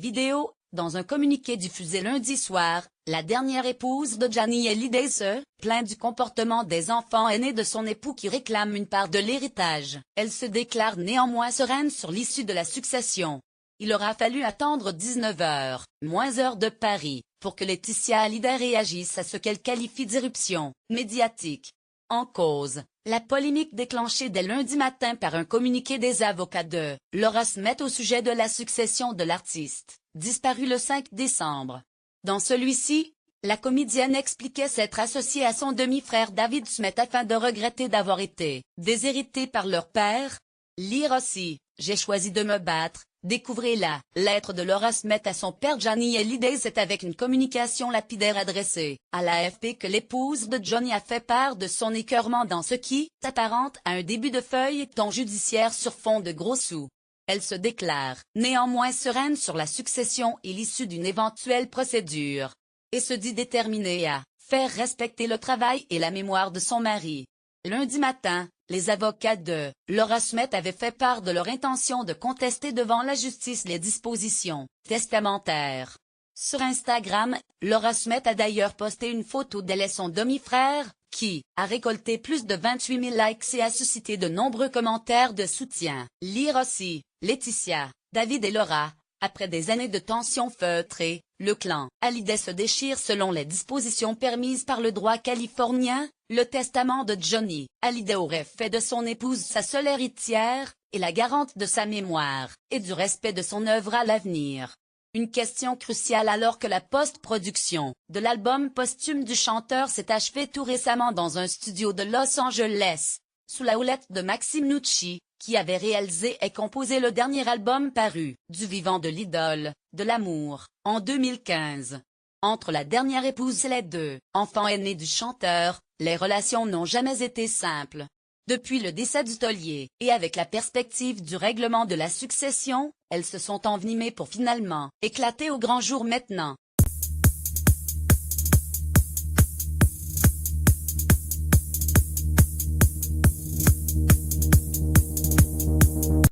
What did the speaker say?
Vidéo. Dans un communiqué diffusé lundi soir, la dernière épouse de Johnny Hallyday se plaint du comportement des enfants aînés de son époux qui réclament une part de l'héritage. Elle se déclare néanmoins sereine sur l'issue de la succession. Il aura fallu attendre 19h, moins heure de Paris, pour que Laetitia Hallyday réagisse à ce qu'elle qualifie d'irruption médiatique. En cause, la polémique déclenchée dès lundi matin par un communiqué des avocats de Laura Smith au sujet de la succession de l'artiste, disparu le 5 décembre. Dans celui-ci, la comédienne expliquait s'être associée à son demi-frère David Smith afin de regretter d'avoir été déshéritée par leur père. Lire aussi, j'ai choisi de me battre. Découvrez la lettre de Laura Smith à son père Johnny Hallyday. C'est avec une communication lapidaire adressée à l'AFP que l'épouse de Johnny a fait part de son écœurement dans ce qui s'apparente à un début de feuilleton judiciaire sur fond de gros sous. Elle se déclare néanmoins sereine sur la succession et l'issue d'une éventuelle procédure, et se dit déterminée à faire respecter le travail et la mémoire de son mari. Lundi matin, les avocats de Laura Smith avaient fait part de leur intention de contester devant la justice les dispositions testamentaires. Sur Instagram, Laura Smith a d'ailleurs posté une photo d'elle et son demi-frère, qui a récolté plus de 28 000 likes et a suscité de nombreux commentaires de soutien. Lire aussi, Laetitia, David et Laura. Après des années de tensions feutrées, le clan Hallyday se déchire selon les dispositions permises par le droit californien. Le testament de Johnny Hallyday aurait fait de son épouse sa seule héritière, et la garante de sa mémoire, et du respect de son œuvre à l'avenir. Une question cruciale alors que la post-production de l'album posthume du chanteur s'est achevée tout récemment dans un studio de Los Angeles, sous la houlette de Maxime Nucci, qui avait réalisé et composé le dernier album paru, du vivant de l'idole, de l'amour, en 2015. Entre la dernière épouse et les deux enfants aînés du chanteur, les relations n'ont jamais été simples. Depuis le décès du taulier, et avec la perspective du règlement de la succession, elles se sont envenimées pour finalement éclater au grand jour maintenant.